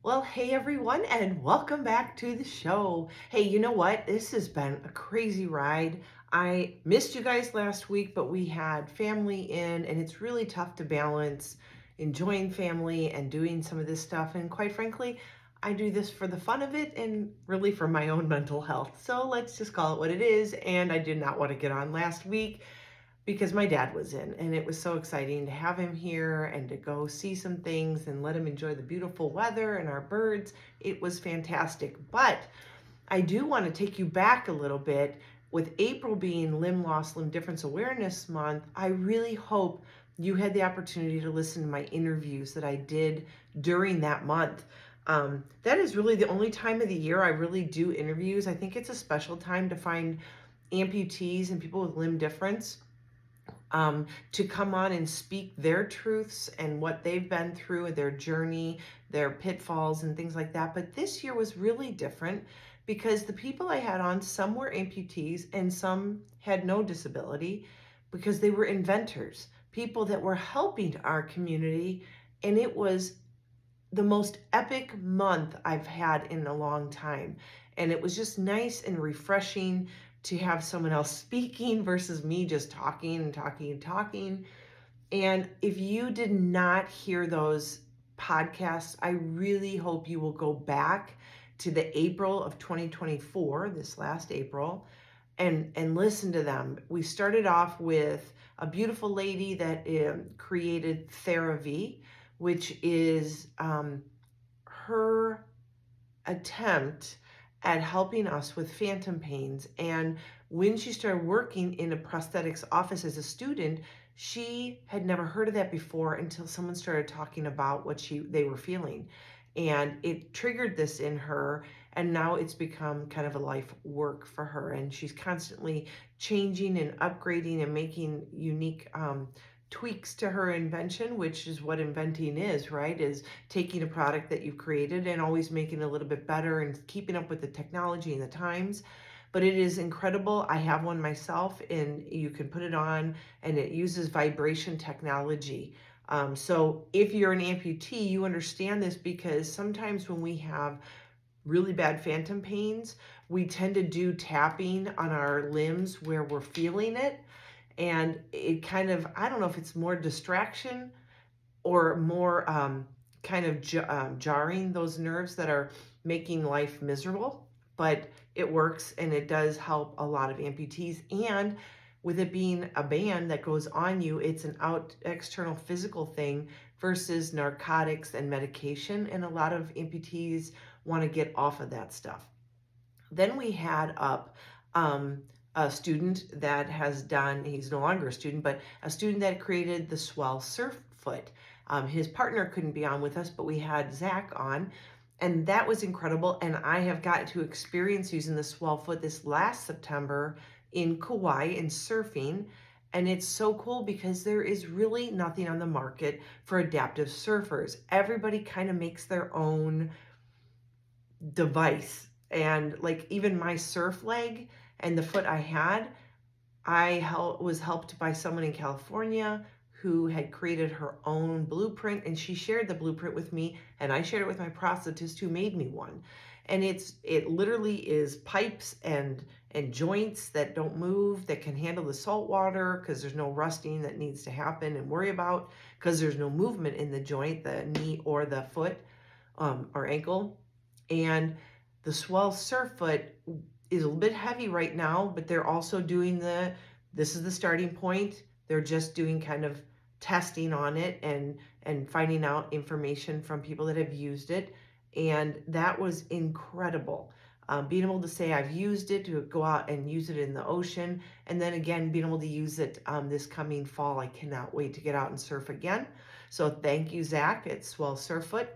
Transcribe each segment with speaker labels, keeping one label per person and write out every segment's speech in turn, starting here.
Speaker 1: Well, hey everyone, and welcome back to the show. Hey, you know what? This has been a crazy ride. I missed you guys last week, but we had family in, and it's really tough to balance enjoying family and doing some of this stuff. And quite frankly, I do this for the fun of it and really for my own mental health. So let's just call it what it is. And I did not want to get on last week because my dad was in, and it was so exciting to have him here and to go see some things and let him enjoy the beautiful weather and our birds. It was fantastic. But I do want to take you back a little bit. With April being Limb Loss, Limb Difference Awareness Month, I really hope you had the opportunity to listen to my interviews that I did during that month. That is really the only time of the year I really do interviews. I think it's a special time to find amputees and people with limb difference to come on and speak their truths and what they've been through, their journey, their pitfalls, and things like that. But this year was really different because the people I had on, some were amputees and some had no disability because they were inventors, people that were helping our community. And it was the most epic month I've had in a long time. And it was just nice and refreshing to have someone else speaking versus me just talking and talking and talking. And if you did not hear those podcasts, I really hope you will go back to the April of 2024, this last April, and listen to them. We started off with a beautiful lady that created TheraV, which is her attempt at helping us with phantom pains. And when she started working in a prosthetics office as a student, she had never heard of that before until someone started talking about what they were feeling. And it triggered this in her, and now it's become kind of a life work for her. And she's constantly changing and upgrading and making unique tweaks to her invention, which is what inventing is, right? Is taking a product that you've created and always making it a little bit better and keeping up with the technology and the times. But it is incredible. I have one myself, and you can put it on, and it uses vibration technology. So if you're an amputee, you understand this because sometimes when we have really bad phantom pains, we tend to do tapping on our limbs where we're feeling it. And it kind of, I don't know if it's more distraction or more kind of jarring those nerves that are making life miserable, but it works and it does help a lot of amputees. And with it being a band that goes on you, it's an external physical thing versus narcotics and medication. And a lot of amputees want to get off of that stuff. Then we had up a student that has done, he's no longer a student, but a student that created the Swell Surf Foot. His partner couldn't be on with us, but we had Zach on, and that was incredible. And I have gotten to experience using the Swell Foot this last September in Kauai and surfing. And it's so cool because there is really nothing on the market for adaptive surfers. Everybody kind of makes their own device. And like even my surf leg and the foot I had, was helped by someone in California who had created her own blueprint, and she shared the blueprint with me, and I shared it with my prosthetist who made me one. And it literally is pipes and joints that don't move, that can handle the salt water because there's no rusting that needs to happen and worry about because there's no movement in the joint, the knee or the foot or ankle. And the Swell Surf Foot is a little bit heavy right now, but they're also doing this is the starting point. They're just doing kind of testing on it and finding out information from people that have used it. And that was incredible. Being able to say I've used it, to go out and use it in the ocean, and then again being able to use it this coming fall. I cannot wait to get out and surf again. So thank you, Zach at Swell Surf Foot.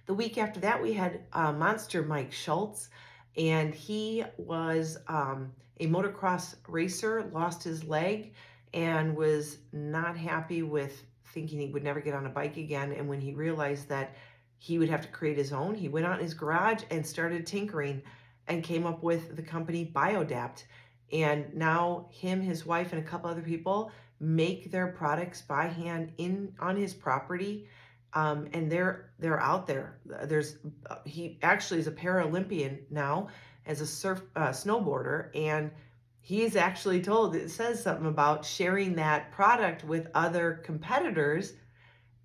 Speaker 1: The week after that, we had Monster Mike Schultz, and he was a motocross racer, lost his leg, and was not happy with thinking he would never get on a bike again. And when he realized that he would have to create his own, he went out in his garage and started tinkering and came up with the company Biodapt. And now him, his wife, and a couple other people make their products by hand on his property, and they're out there. There's he actually is a Paralympian now as a snowboarder, and he's actually told, it says something about sharing that product with other competitors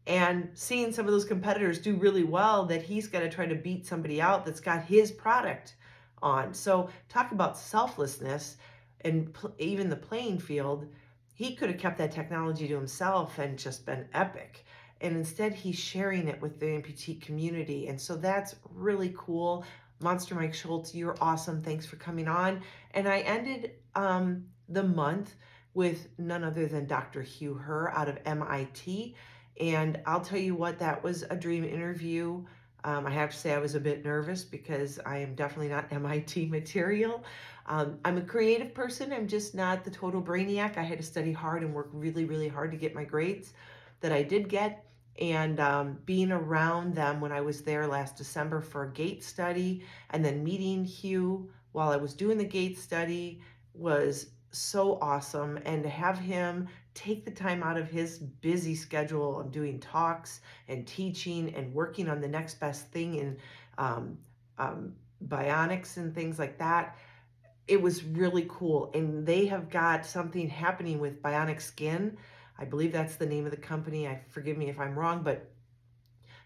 Speaker 1: and seeing some of those competitors do really well, that he's got to try to beat somebody out that's got his product on. So talk about selflessness and even the playing field. He could have kept that technology to himself and just been epic. And instead, he's sharing it with the amputee community. And so that's really cool. Monster Mike Schultz, you're awesome. Thanks for coming on. And I ended the month with none other than Dr. Hugh Herr out of MIT. And I'll tell you what, that was a dream interview. I have to say I was a bit nervous because I am definitely not MIT material. I'm a creative person. I'm just not the total brainiac. I had to study hard and work really, really hard to get my grades that I did get. And being around them when I was there last December for a gait study, and then meeting Hugh while I was doing the gait study was so awesome. And to have him take the time out of his busy schedule of doing talks and teaching and working on the next best thing in um, um, bionics and things like that, it was really cool. And they have got something happening with Bionic Skin. I believe that's the name of the company. Forgive me if I'm wrong, but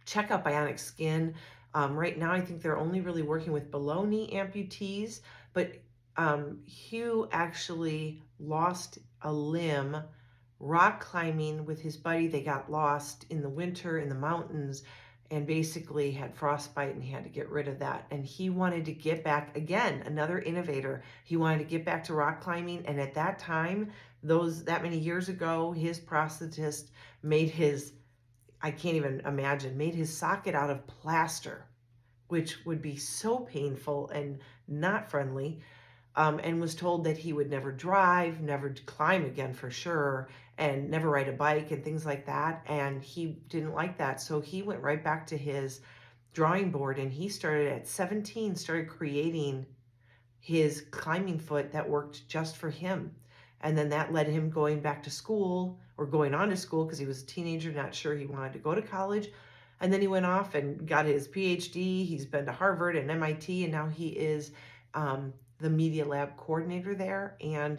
Speaker 1: check out Bionic Skin. Right now, I think they're only really working with below knee amputees, but Hugh actually lost a limb rock climbing with his buddy. They got lost in the winter in the mountains and basically had frostbite, and he had to get rid of that. And he wanted to get back again, another innovator. He wanted to get back to rock climbing. And at that time, that many years ago, his prosthetist made his, I can't even imagine, made his socket out of plaster, which would be so painful and not friendly, and was told that he would never drive, never climb again for sure, and never ride a bike and things like that. And he didn't like that. So he went right back to his drawing board, and he started at 17, started creating his climbing foot that worked just for him. And then that led him going back to school, or going on to school, because he was a teenager, not sure he wanted to go to college. And then he went off and got his PhD. He's been to Harvard and MIT, and now he is the media lab coordinator there. And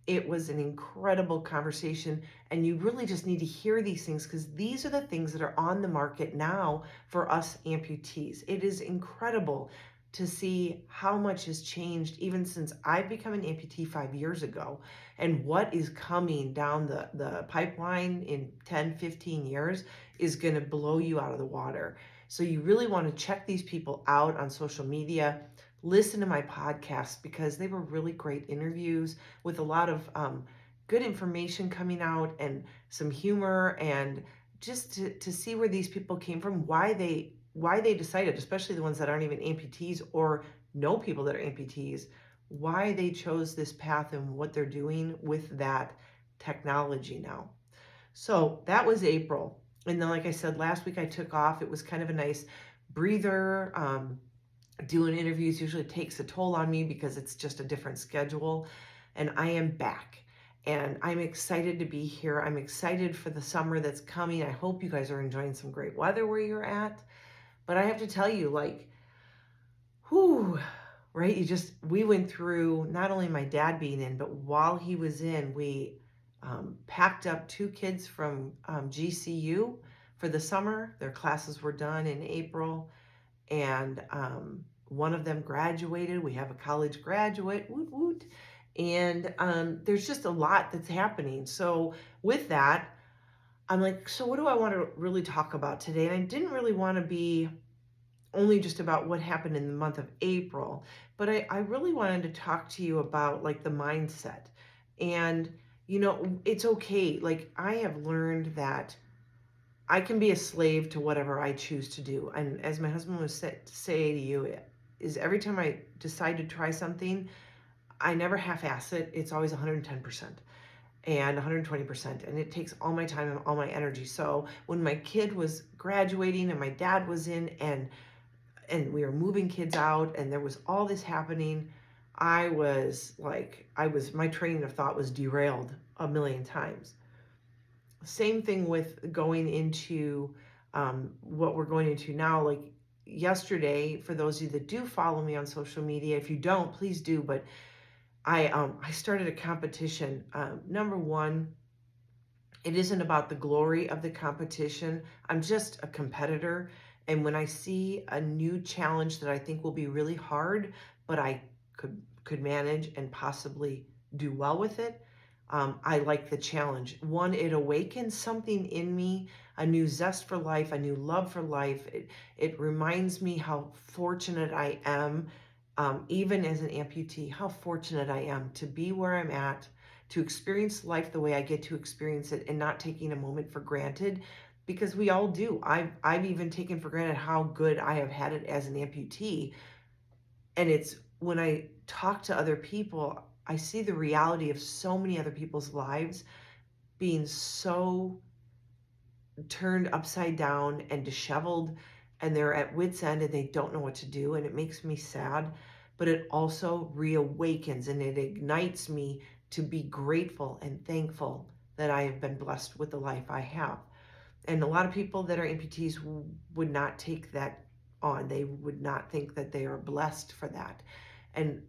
Speaker 1: it was an incredible conversation. And you really just need to hear these things, because these are the things that are on the market now for us amputees. It is incredible to see how much has changed even since I've become an amputee 5 years ago, and what is coming down the pipeline in 10, 15 years is going to blow you out of the water. So you really want to check these people out on social media. Listen to my podcast, because they were really great interviews with a lot of good information coming out, and some humor, and just to see where these people came from, why they decided, especially the ones that aren't even amputees or know people that are amputees, why they chose this path and what they're doing with that technology now. So that was April. And then, like I said, last week I took off. It was kind of a nice breather. Doing interviews usually takes a toll on me because it's just a different schedule. And I am back. And I'm excited to be here. I'm excited for the summer that's coming. I hope you guys are enjoying some great weather where you're at. But I have to tell you, like, whew, right? We went through not only my dad being in, but while he was in, we packed up 2 kids from GCU for the summer. Their classes were done in April, and one of them graduated. We have a college graduate, woot woot. And there's just a lot that's happening. So with that, I'm like, so what do I want to really talk about today? And I didn't really want to be only just about what happened in the month of April, but I really wanted to talk to you about, like, the mindset. And, it's okay. Like, I have learned that I can be a slave to whatever I choose to do. And as my husband would say to you, is every time I decide to try something, I never half-ass it. It's always 110% and 120%, and it takes all my time and all my energy. So when my kid was graduating and my dad was in, and we were moving kids out, and there was all this happening, my train of thought was derailed a million times. Same thing with going into what we're going into now. Like yesterday, for those of you that do follow me on social media, if you don't, please do. But I started a competition. Number one, it isn't about the glory of the competition. I'm just a competitor. And when I see a new challenge that I think will be really hard, but I could manage and possibly do well with it, I like the challenge. One, it awakens something in me, a new zest for life, a new love for life. It reminds me how fortunate I am, even as an amputee, how fortunate I am to be where I'm at, to experience life the way I get to experience it, and not taking a moment for granted, because we all do. I've even taken for granted how good I have had it as an amputee. And it's when I talk to other people, I see the reality of so many other people's lives being so turned upside down and disheveled, and they're at wit's end and they don't know what to do, and it makes me sad. But it also reawakens and it ignites me to be grateful and thankful that I have been blessed with the life I have. And a lot of people that are amputees would not take that on. They would not think that they are blessed for that. And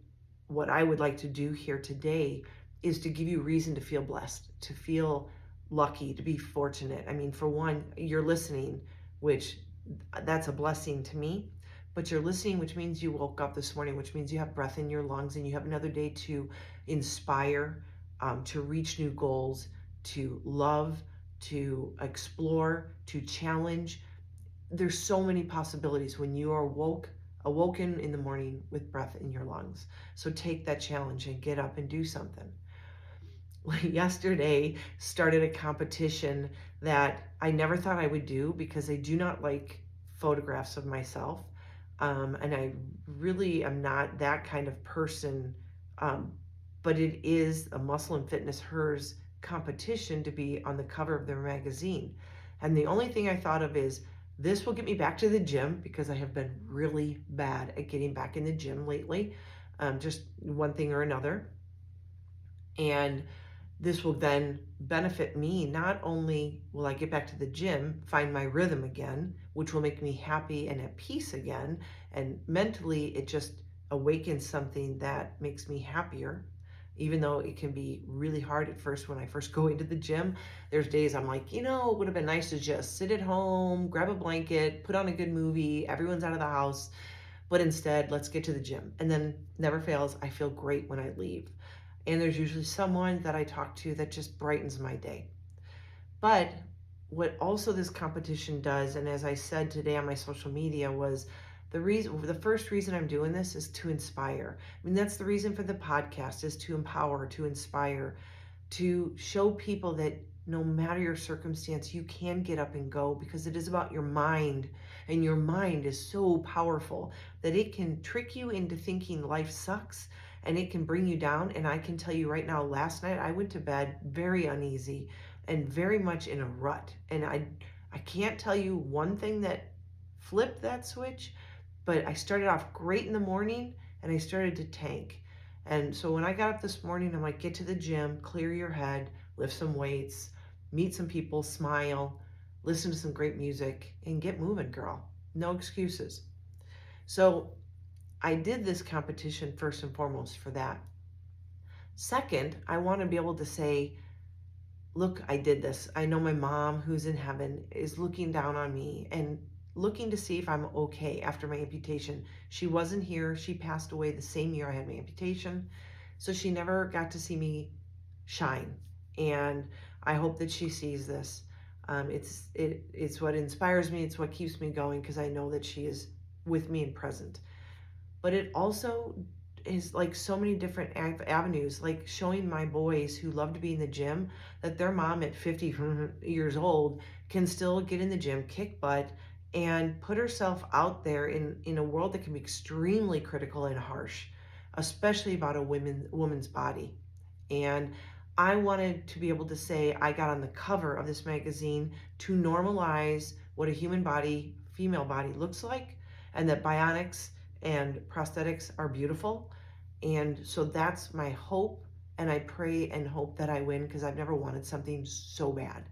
Speaker 1: what I would like to do here today is to give you reason to feel blessed, to feel lucky, to be fortunate. I mean, for one, you're listening, which that's a blessing to me. But you're listening, which means you woke up this morning, which means you have breath in your lungs and you have another day to inspire, to reach new goals, to love, to explore, to challenge. There's so many possibilities when you are awoken in the morning with breath in your lungs. So take that challenge and get up and do something. Yesterday started a competition that I never thought I would do because I do not like photographs of myself. And I really am not that kind of person. Um, but it is a Muscle and Fitness Hers competition to be on the cover of their magazine. And the only thing I thought of is this will get me back to the gym because I have been really bad at getting back in the gym lately, just one thing or another. And this will then benefit me. Not only will I get back to the gym, find my rhythm again, which will make me happy and at peace again, and mentally it just awakens something that makes me happier. Even though it can be really hard at first when I first go into the gym, there's days I'm like, it would have been nice to just sit at home, grab a blanket, put on a good movie, everyone's out of the house. But instead, let's get to the gym. And then, never fails, I feel great when I leave. And there's usually someone that I talk to that just brightens my day. But what also this competition does, and as I said today on my social media, was the first reason I'm doing this is to inspire. I mean, that's the reason for the podcast, is to empower, to inspire, to show people that no matter your circumstance, you can get up and go, because it is about your mind. And your mind is so powerful that it can trick you into thinking life sucks, and it can bring you down. And I can tell you right now, last night I went to bed very uneasy and very much in a rut. And I can't tell you one thing that flipped that switch, but I started off great in the morning and I started to tank. And so when I got up this morning, I'm like, get to the gym, clear your head, lift some weights, meet some people, smile, listen to some great music, and get moving, girl. No excuses. So I did this competition first and foremost for that. Second, I want to be able to say, look, I did this. I know my mom, who's in heaven, is looking down on me and looking to see if I'm okay after my amputation. She wasn't here. She passed away the same year I had my amputation. So she never got to see me shine. And I hope that she sees this. It's what inspires me. It's what keeps me going, because I know that she is with me and present. But it also is like so many different avenues, like showing my boys who love to be in the gym that their mom at 50 years old can still get in the gym, kick butt, and put herself out there in a world that can be extremely critical and harsh, especially about a woman's body. And I wanted to be able to say I got on the cover of this magazine to normalize what a human body, female body, looks like, and that bionics and prosthetics are beautiful. And so that's my hope. And I pray and hope that I win, because I've never wanted something so bad.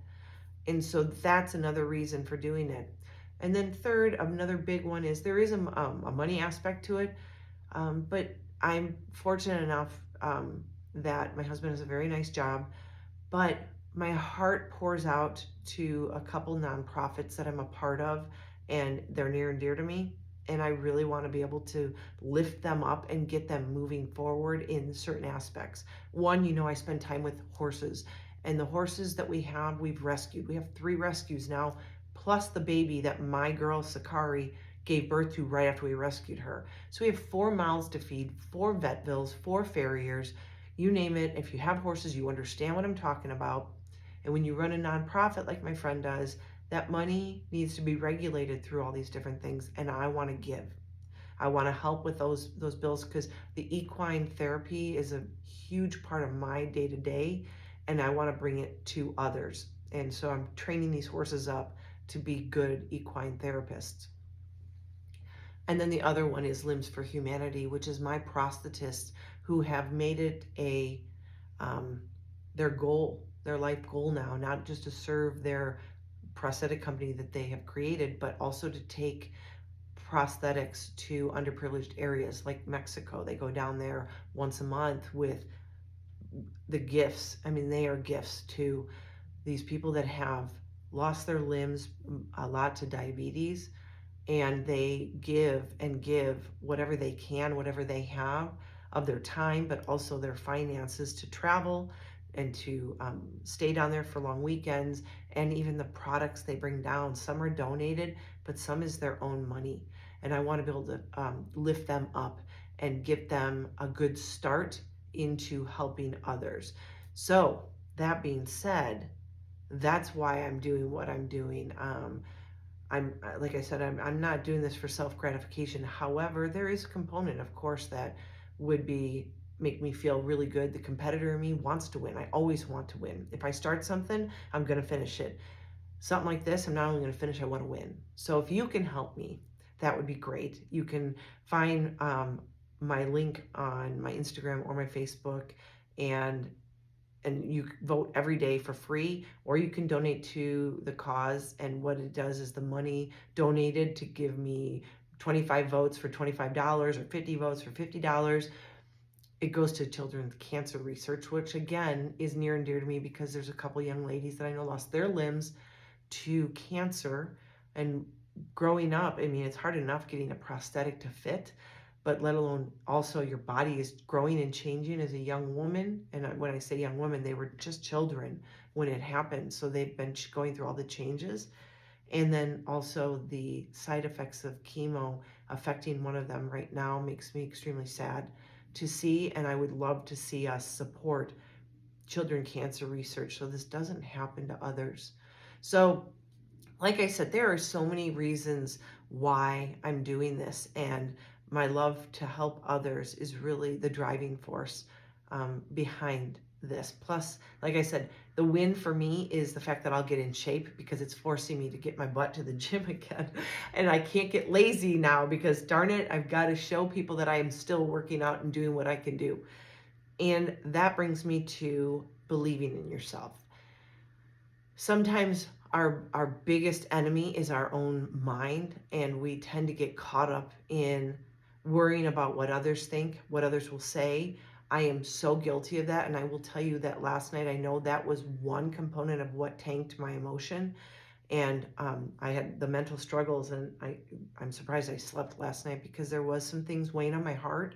Speaker 1: And so that's another reason for doing it. And then third, another big one is there is a money aspect to it, but I'm fortunate enough that my husband has a very nice job, but my heart pours out to a couple nonprofits that I'm a part of, and they're near and dear to me. And I really want to be able to lift them up and get them moving forward in certain aspects. One, I spend time with horses, and the horses that we have, we've rescued. We have 3 rescues now, plus the baby that my girl Sakari gave birth to right after we rescued her. So we have 4 mouths to feed, 4 vet bills, 4 farriers, you name it. If you have horses, you understand what I'm talking about. And when you run a nonprofit like my friend does, that money needs to be regulated through all these different things. And I want to give. I want to help with those bills because the equine therapy is a huge part of my day to day, and I want to bring it to others. And so I'm training these horses up to be good equine therapists. And then the other one is Limbs for Humanity, which is my prosthetists who have made it um, their goal, their life goal now, not just to serve their prosthetic company that they have created, but also to take prosthetics to underprivileged areas like Mexico. They go down there once a month with the gifts. I mean, they are gifts to these people that have lost their limbs, a lot to diabetes, and they give and give whatever they can, whatever they have of their time, but also their finances to travel and to stay down there for long weekends, and even the products they bring down. Some are donated, but some is their own money. And I want to be able to lift them up and get them a good start into helping others. So, that being said, that's why I'm doing what I'm doing. I'm like I said, I'm not doing this for self gratification. However, there is a component, of course, that would be make me feel really good. The competitor in me wants to win. I always want to win. If I start something, I'm going to finish it. Something like this, I'm not only going to finish, I want to win. So if you can help me, that would be great. You can find my link on my Instagram or my Facebook, and you vote every day for free, or you can donate to the cause. And what it does is the money donated to give me 25 votes for $25 or 50 votes for $50, it goes to children's cancer research, which again is near and dear to me because there's a couple young ladies that I know lost their limbs to cancer. And growing up, I mean, it's hard enough getting a prosthetic to fit, but let alone also your body is growing and changing as a young woman. And when I say young woman, they were just children when it happened. So they've been going through all the changes. And then also the side effects of chemo affecting one of them right now makes me extremely sad to see. And I would love to see us support children cancer research so this doesn't happen to others. So like I said, there are so many reasons why I'm doing this, and my love to help others is really the driving force behind this. Plus, like I said, the win for me is the fact that I'll get in shape because it's forcing me to get my butt to the gym again. And I can't get lazy now because, darn it, I've got to show people that I am still working out and doing what I can do. And that brings me to believing in yourself. Sometimes our biggest enemy is our own mind, and we tend to get caught up in worrying about what others think, what others will say. I am so guilty of that, and I will tell you that last night, I know that was one component of what tanked my emotion. And I had the mental struggles, and I'm surprised I slept last night because there was some things weighing on my heart.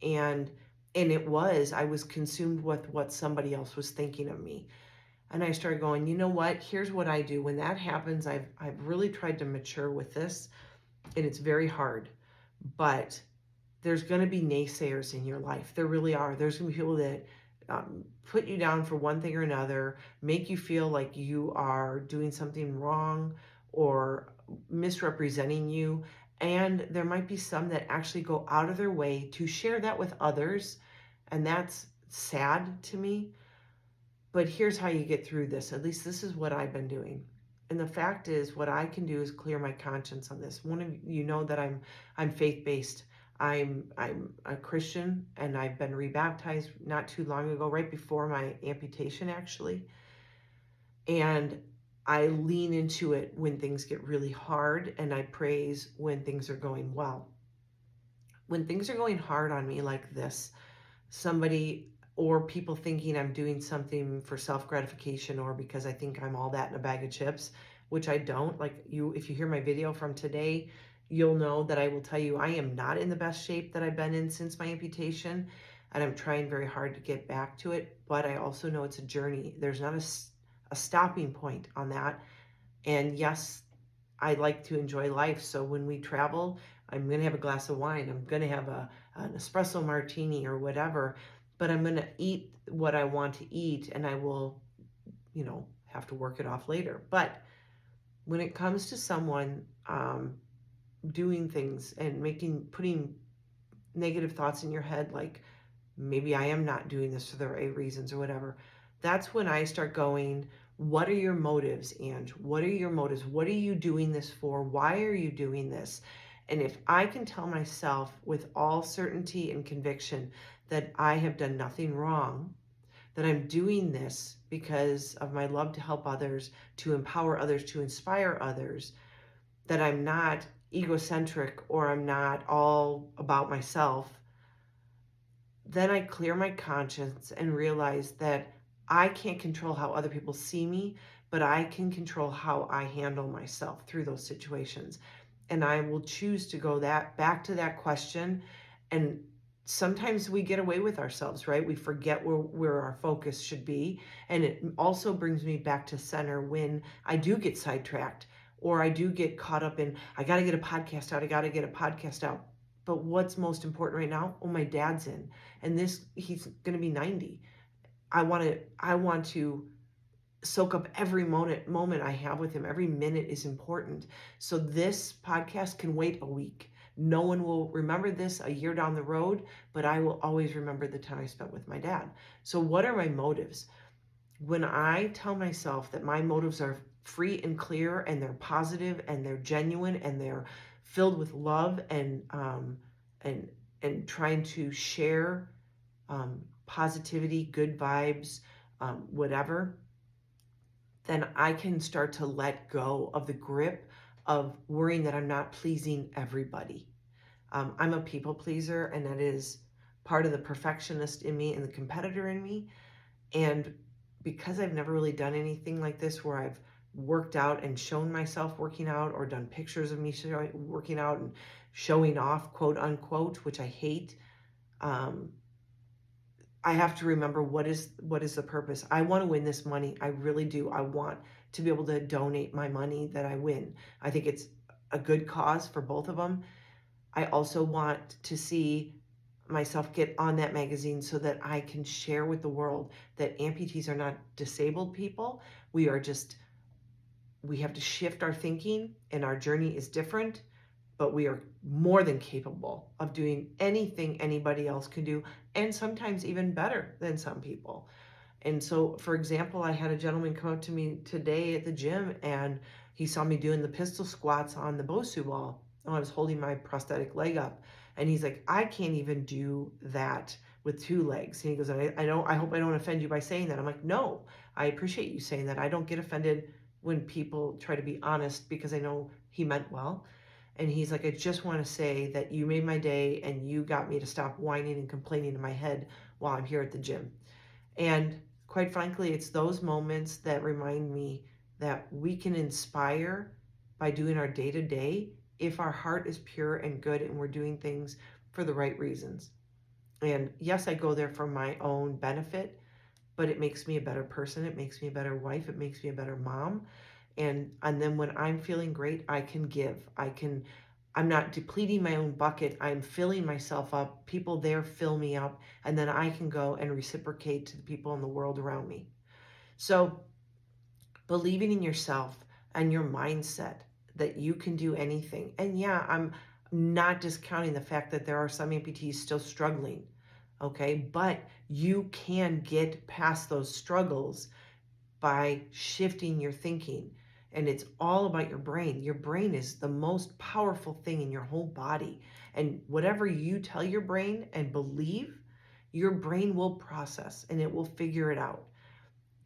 Speaker 1: And I was consumed with what somebody else was thinking of me. And I started going, you know what? Here's what I do. When that happens, I've really tried to mature with this, and it's very hard. But there's going to be naysayers in your life. There really are. There's going to be people that put you down for one thing or another, make you feel like you are doing something wrong or misrepresenting you. And there might be some that actually go out of their way to share that with others. And that's sad to me. But here's how you get through this. At least this is what I've been doing. And the fact is, what I can do is clear my conscience on this. One of you know that I'm faith-based. I'm a Christian, and I've been rebaptized not too long ago, right before my amputation actually. And I lean into it when things get really hard, and I praise when things are going well. When things are going hard on me like this, somebody or people thinking I'm doing something for self gratification or because I think I'm all that in a bag of chips, which I don't. Like you, if you hear my video from today, you'll know that I will tell you I am not in the best shape that I've been in since my amputation. And I'm trying very hard to get back to it. But I also know it's a journey. There's not a stopping point on that. And yes, I like to enjoy life. So when we travel, I'm going to have a glass of wine. I'm going to have an espresso martini or whatever, but I'm going to eat what I want to eat and I will, have to work it off later. But when it comes to someone doing things and putting negative thoughts in your head, like maybe I am not doing this for the right reasons or whatever, that's when I start going, what are your motives, Ange? What are your motives? What are you doing this for? Why are you doing this? And if I can tell myself with all certainty and conviction that I have done nothing wrong, that I'm doing this because of my love to help others, to empower others, to inspire others, that I'm not egocentric or I'm not all about myself, then I clear my conscience and realize that I can't control how other people see me, but I can control how I handle myself through those situations. And I will choose to go back to that question. And sometimes we get away with ourselves, right? We forget where our focus should be. And it also brings me back to center when I do get sidetracked or I do get caught up in, I got to get a podcast out. I got to get a podcast out. But what's most important right now? Oh, my dad's in, and he's going to be 90. I want to soak up every moment I have with him. Every minute is important. So this podcast can wait a week. No one will remember this a year down the road, but I will always remember the time I spent with my dad. So what are my motives? When I tell myself that my motives are free and clear and they're positive and they're genuine and they're filled with love and and trying to share positivity, good vibes, whatever, then I can start to let go of the grip of worrying that I'm not pleasing everybody. I'm a people pleaser, and that is part of the perfectionist in me and the competitor in me. And because I've never really done anything like this where I've worked out and shown myself working out or done pictures of me working out and showing off, quote unquote, which I hate, um, I have to remember what is the purpose. I want to win this money. I really do. I want to be able to donate my money that I win. I think it's a good cause for both of them. I also want to see myself get on that magazine so that I can share with the world that amputees are not disabled people. We are just, we have to shift our thinking and our journey is different, but we are more than capable of doing anything anybody else can do, and sometimes even better than some people. And so, for example, I had a gentleman come up to me today at the gym and he saw me doing the pistol squats on the Bosu ball. And I was holding my prosthetic leg up. And he's like, I can't even do that with two legs. And he goes, I hope I don't offend you by saying that. I'm like, no, I appreciate you saying that. I don't get offended when people try to be honest because I know he meant well. And he's like, I just want to say that you made my day and you got me to stop whining and complaining in my head while I'm here at the gym. And quite frankly, it's those moments that remind me that we can inspire by doing our day to day if our heart is pure and good and we're doing things for the right reasons. And yes, I go there for my own benefit, but it makes me a better person. It makes me a better wife. It makes me a better mom. And then when I'm feeling great, I can give. I'm not depleting my own bucket. I'm filling myself up. People there fill me up, and then I can go and reciprocate to the people in the world around me. So, believing in yourself and your mindset that you can do anything. And yeah, I'm not discounting the fact that there are some amputees still struggling, okay? But you can get past those struggles by shifting your thinking. And it's all about your brain. Your brain is the most powerful thing in your whole body. And whatever you tell your brain and believe, your brain will process and it will figure it out.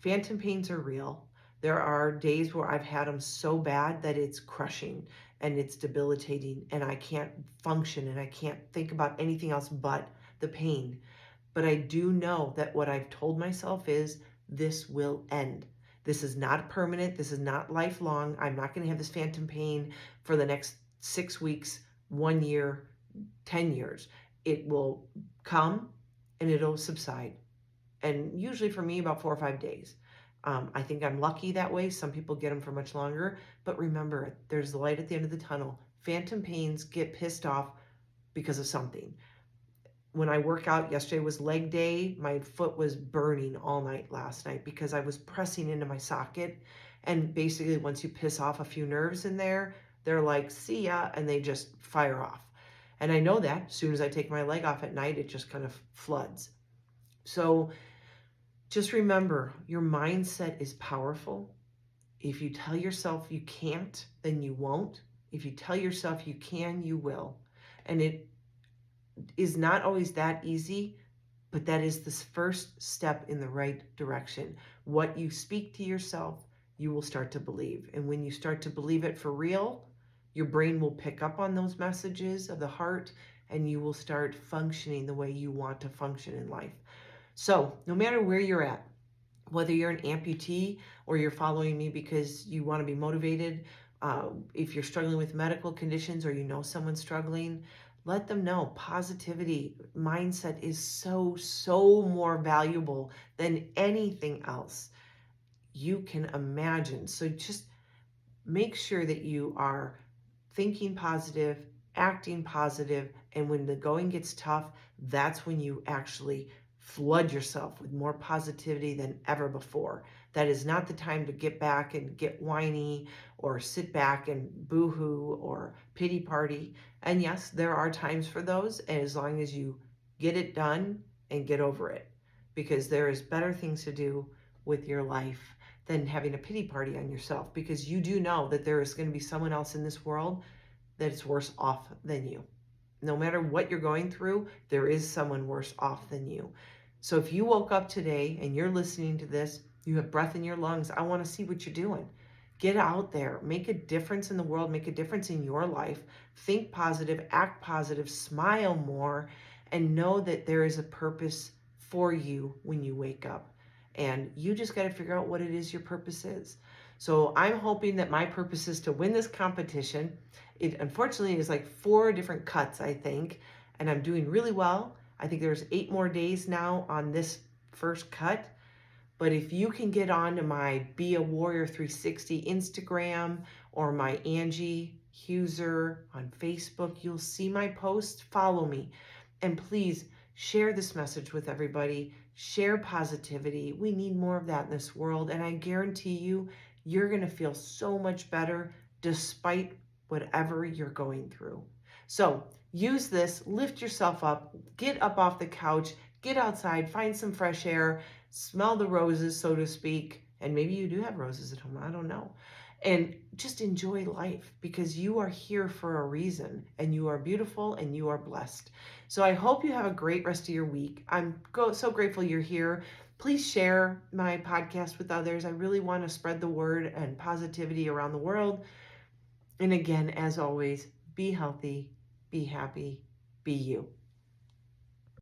Speaker 1: Phantom pains are real. There are days where I've had them so bad that it's crushing and it's debilitating and I can't function and I can't think about anything else but the pain. But I do know that what I've told myself is this will end. This is not permanent. This is not lifelong. I'm not going to have this phantom pain for the next 6 weeks, 1 year, 10 years. It will come and it'll subside. And usually for me, about 4 or 5 days. I think I'm lucky that way. Some people get them for much longer. But remember, there's the light at the end of the tunnel. Phantom pains get pissed off because of something. When I work out, yesterday was leg day. My foot was burning all night last night because I was pressing into my socket. And basically, once you piss off a few nerves in there, they're like, see ya, and they just fire off. And I know that as soon as I take my leg off at night, it just kind of floods. So just remember, your mindset is powerful. If you tell yourself you can't, then you won't. If you tell yourself you can, you will. And it is not always that easy, but that is the first step in the right direction. What you speak to yourself, you will start to believe. And when you start to believe it for real, your brain will pick up on those messages of the heart and you will start functioning the way you want to function in life. So, no matter where you're at, whether you're an amputee or you're following me because you want to be motivated, if you're struggling with medical conditions or you know someone struggling, let them know positivity mindset is so more valuable than anything else you can imagine. So just make sure that you are thinking positive, acting positive, and when the going gets tough, that's when you actually flood yourself with more positivity than ever before. That is not the time to get back and get whiny or sit back and boo-hoo or pity party. And yes, there are times for those, and as long as you get it done and get over it, because there is better things to do with your life than having a pity party on yourself, because you do know that there is going to be someone else in this world that is worse off than you. No matter what you're going through, there is someone worse off than you. So if you woke up today and you're listening to this, you have breath in your lungs, I want to see what you're doing. Get out there, make a difference in the world, make a difference in your life. Think positive, act positive, smile more, and know that there is a purpose for you when you wake up. And you just got to figure out what it is your purpose is. So I'm hoping that my purpose is to win this competition. It unfortunately is like 4 different cuts, I think, and I'm doing really well. I think there's 8 more days now on this first cut. But if you can get on to my Be a Warrior 360 Instagram or my Angie Huser on Facebook, you'll see my post. Follow me. And please share this message with everybody. Share positivity. We need more of that in this world. And I guarantee you, you're going to feel so much better despite whatever you're going through. So use this, lift yourself up, get up off the couch, get outside, find some fresh air, smell the roses, so to speak. And maybe you do have roses at home, I don't know. And just enjoy life, because you are here for a reason and you are beautiful and you are blessed. So I hope you have a great rest of your week. I'm so grateful you're here. Please share my podcast with others. I really want to spread the word and positivity around the world. And again, as always, be healthy, be happy, be you.